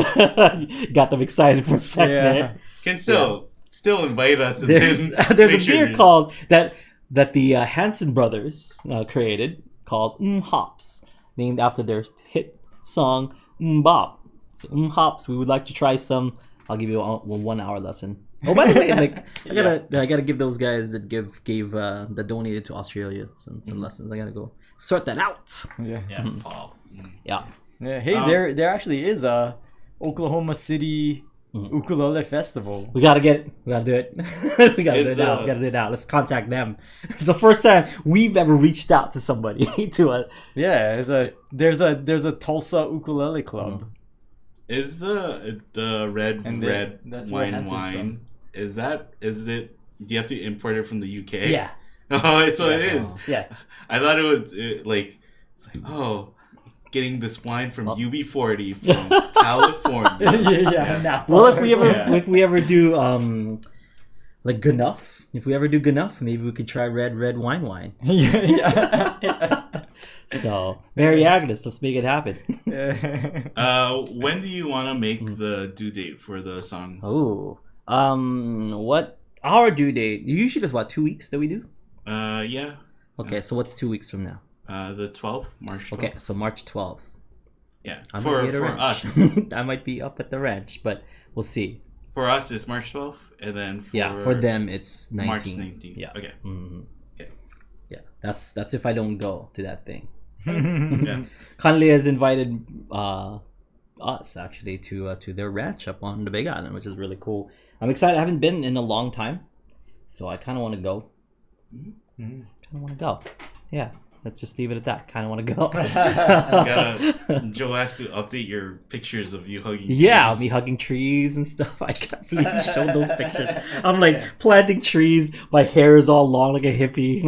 Got them excited for a second. There. Can still invite us. And There's a beer called that the Hanson brothers created called Hops, named after their hit song Bop. So Hops, we would like to try some. I'll give you a 1-hour lesson. Oh, by the way, I gotta give those guys that that donated to Australia some lessons. I gotta go sort that out. Yeah. Paul. Yeah. Hey, there actually is a Oklahoma City Ukulele Festival. We gotta do it. We gotta do it now. Let's contact them. It's the first time we've ever reached out to somebody there's a Tulsa Ukulele Club. Is the red wine? Is it? Do you have to import it from the UK? Yeah. Oh, it's what it is. Yeah. I thought it was getting this wine from UB40 from California. Well, if we ever do like Gnuff, maybe we could try red wine. So, Mary Agnes, let's make it happen. When do you want to make the due date for the songs? Oh, what our due date? Usually, it's 2 weeks that we do. Yeah. Okay, so what's 2 weeks from now? The 12th, March 12th. Okay, so March 12th. Yeah, For us. I might be up at the ranch, but we'll see. For us, it's March 12th, and then for them, it's 19th. March 19th. Yeah. Okay. Mm-hmm. Okay. Yeah, that's if I don't go to that thing. Yeah. Conley has invited us actually to their ranch up on the Big Island, which is really cool. I'm excited. I haven't been in a long time, so I kind of want to go. Kind of want to go. Yeah. Let's just leave it at that. Kind of want to go. Joe has to update your pictures of you hugging. Yeah, me hugging trees and stuff. I can't believe you showed those pictures. I'm like planting trees. My hair is all long like a hippie.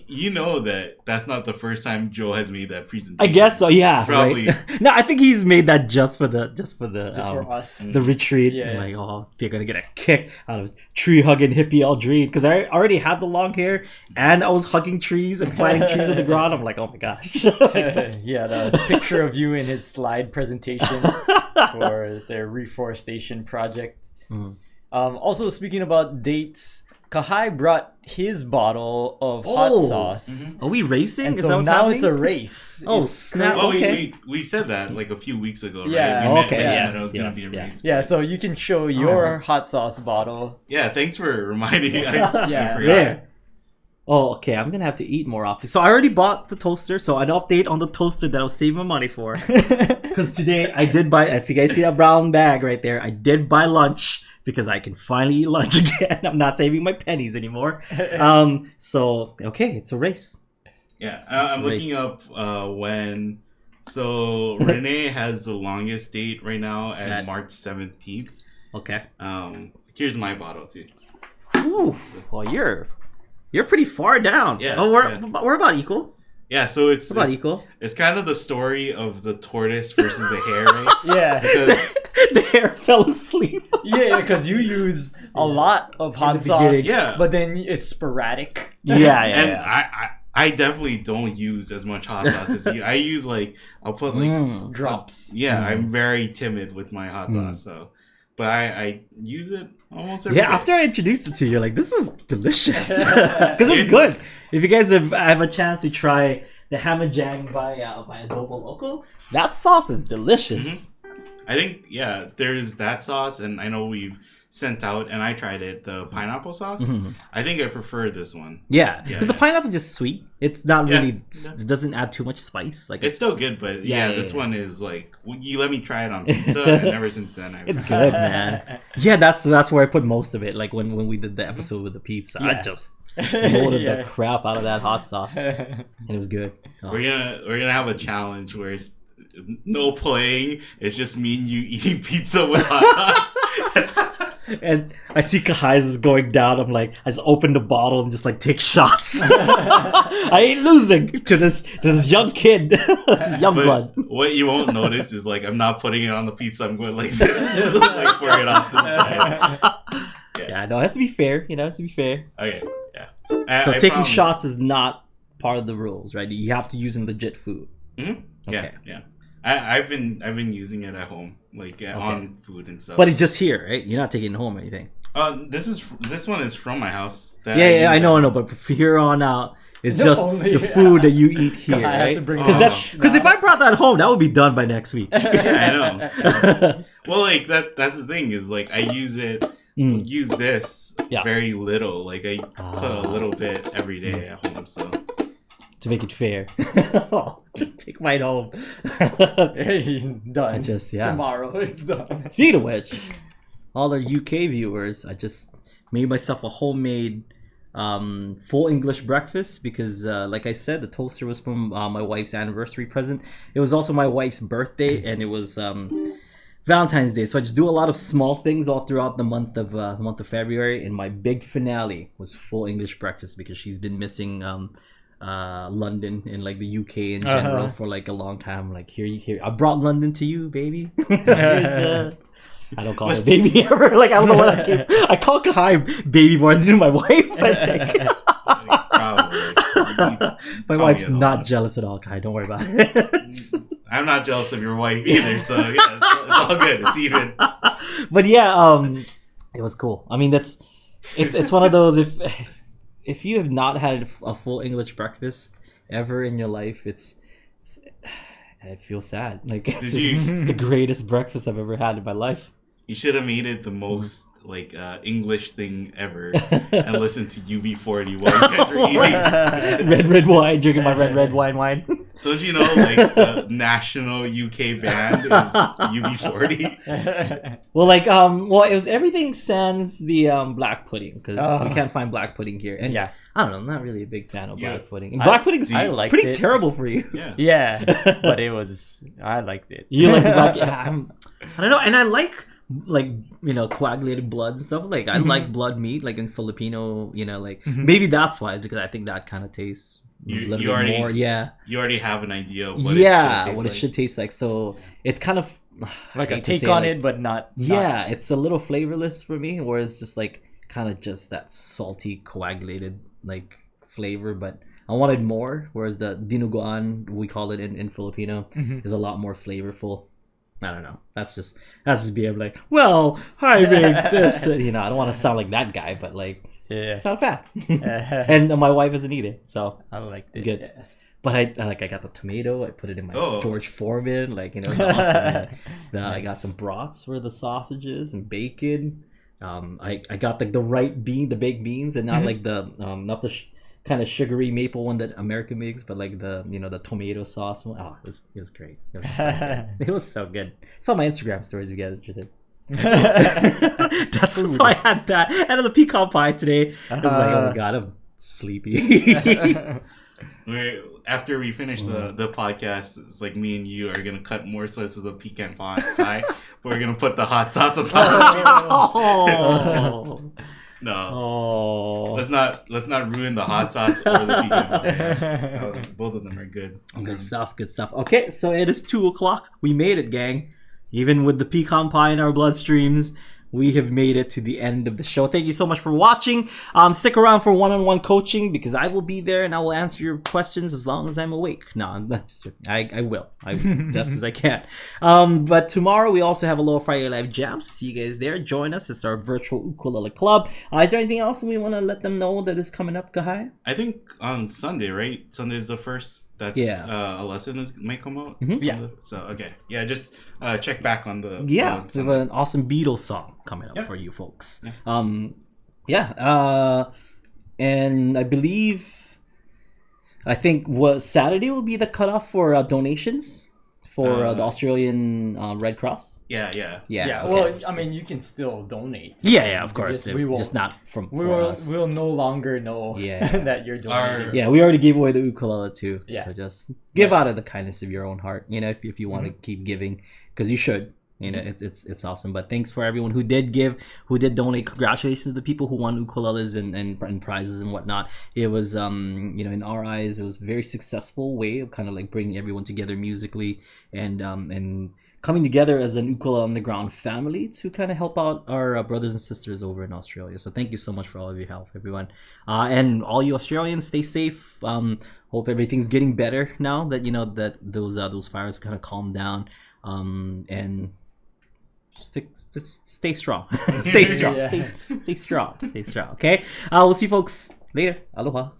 You know that's not the first time Joe has made that presentation. I guess so. Yeah, probably. Right? No, I think he's made that just for us. The retreat. Yeah. Like, oh, they're gonna get a kick out of tree hugging hippie Aldrine, because I already had the long hair and I was hugging trees and planting trees on the ground. I'm like, oh my gosh. Yeah, the picture of you in his slide presentation for their reforestation project. Also, speaking about dates, Kahai brought his bottle of hot sauce. Are we racing? And Is so that what's now happening? it's a race. Oh, It's snap. Well, Okay. we said that like a few weeks ago, right? Yeah. We Okay, mentioned yes, that it was gonna yes, be a yes. race. Yeah, so you can show your hot sauce bottle. Yeah, thanks for reminding me. Yeah. forgot. There. Oh, okay. I'm gonna have to eat more often. So I already bought the toaster. So an update on the toaster that I'll save my money for. Because today I did buy. If you guys see that brown bag right there, I did buy lunch because I can finally eat lunch again. I'm not saving my pennies anymore. So okay, it's a race. Yeah, I'm looking up when. So Renee has the longest date right now at March 17th. Okay. Here's my bottle too. Ooh, well, you're pretty far down. Yeah, Oh, we're yeah. we're about equal. Yeah, so it's We're about equal. It's kind of the story of the tortoise versus the hare, right? Yeah. Because, The hair fell asleep. Yeah, because you use a lot of hot the sauce. beginning. Yeah. But then it's sporadic. Yeah, and I definitely don't use as much hot sauce as you. I use I'll put Drops. Yeah, I'm very timid with my hot sauce, so but I use it almost every day. After I introduced it to you, you're like, this is delicious. Because it's good. If you guys have a chance to try the Hamajang by Adobo Loco, that sauce is delicious. I think, there's that sauce, and I know we've sent out, and I tried it, the pineapple sauce. I think I prefer this one. Yeah, because the pineapple is just sweet. It's not really, Yeah. it doesn't add too much spice. Like It's still good, but this one is you let me try it on pizza, and ever since then, it's good, man. Yeah, that's where I put most of it. Like when we did the episode with the pizza, I just loaded the crap out of that hot sauce, and it was good. Oh. We're gonna have a challenge where it's no playing. It's just me and you eating pizza with hot sauce. And I see Kahai's is going down. I'm like, I just open the bottle and just take shots. I ain't losing to this young kid, this young blood. What you won't notice is I'm not putting it on the pizza. I'm going like this, pouring it off to the side. Yeah, no, it has to be fair. It has to be fair. Okay, yeah. So I taking promise. shots is not part of the rules, right? You have to use in legit food. Mm-hmm. Okay. Yeah. I've been using it at home, on food and stuff. But it's just here, right? You're not taking it home or anything. This one is from my house. I know. But from here on out, it's just only- the food that you eat here, I have right? to bring Because if I brought that home, that would be done by next week. Yeah, I know. Well, that's the thing is I use it. Use this very little. I put a little bit every day at home. So to make it fair, just take mine home. He's done. Tomorrow it's done. Speaking of which, all our UK viewers, I just made myself a homemade full English breakfast because, like I said, the toaster was from my wife's anniversary present. It was also my wife's birthday, and it was Valentine's Day. So I just do a lot of small things all throughout the month of February, and my big finale was full English breakfast because she's been missing London and the UK in general for a long time. Here, I brought London to you, baby. Here's, I don't call her baby ever. I don't know what I came. I call Kahai baby more than my wife. I think. probably. My wife's not jealous at all, Kahai. Don't worry about it. I'm not jealous of your wife either. So yeah, it's all good. It's even. But yeah, it was cool. I mean, it's one of those if you have not had a full English breakfast ever in your life, I feel sad. It's the greatest breakfast I've ever had in my life. You should have made it the most English thing ever and listened to UB40 while you guys were eating. red wine, drinking my red wine. Don't you know the national UK band is UB40? Well, it was everything sans the black pudding because we can't find black pudding here. And I don't know, I'm not really a big fan of black pudding. And black pudding's pretty terrible for you. Yeah, but I liked it. You like the black? I don't know, and I like coagulated blood and stuff. I like blood meat, in Filipino. Maybe that's why, because I think that kind of tastes a little bit more. Yeah, you already have an idea of what it should taste like. So it's kind of like a take on it, but not. Yeah, it's a little flavorless for me, whereas just kind of just that salty coagulated flavor. But I wanted more, whereas the dinuguan, we call it in Filipino, is a lot more flavorful. I don't know. That's just being well, I made this. I don't want to sound like that guy, but It's not bad. And my wife isn't either, so I like it's it. good. Yeah. But I got the tomato. I put it in my George Foreman. Like, you know, it's awesome. I got some brats for the sausages and bacon. I got the right the baked beans, and not like the not the kind of sugary maple one that America makes, but like the the tomato sauce one. Oh, it was great. It was so good. It was so good. It's on my Instagram stories. You guys interested? That's so I had that. And the pecan pie today. I was like, oh my god, I'm sleepy. After we finish the podcast, it's like me and you are gonna cut more slices of pecan pie. We're gonna put the hot sauce on top. No. Oh. Let's not ruin the hot sauce or the pecan pie. Both of them are good. Good stuff. Okay, so it is 2:00. We made it, gang. Even with the pecan pie in our bloodstreams, we have made it to the end of the show. Thank you so much for watching. Stick around for one-on-one coaching because I will be there and I will answer your questions as long as I'm awake. No, that's I will. I just as I can. But tomorrow we also have a Low Friday Live Jam. So see you guys there. Join us. It's our virtual ukulele club. Is there anything else we want to let them know that is coming up, Kahai? I think on Sunday, right? Sunday is the first. That's a lesson might come out. Mm-hmm. Yeah. So okay, yeah, just check back on the. We have an awesome Beatles song coming up for you folks. Yeah. And I think Saturday will be the cutoff for donations for the Australian Red Cross. Yeah. Well, I mean, you can still donate. Yeah, of course. We will just not from. We'll no longer know that you're donating. Yeah, we already gave away the ukulele too. Yeah. So just give out of the kindness of your own heart. If you want to keep giving, because you should. It's awesome. But thanks for everyone who did give, who did donate. Congratulations to the people who won ukuleles and prizes and whatnot. It was in our eyes, it was a very successful way of kind of like bringing everyone together musically and coming together as an Ukulele on the Ground family to kind of help out our brothers and sisters over in Australia. So thank you so much for all of your help, everyone. And all you Australians, stay safe. Hope everything's getting better now that that those fires kind of calmed down. And just stay strong. Stay strong. Stay strong. Stay strong. Okay. We'll see you folks later. Aloha.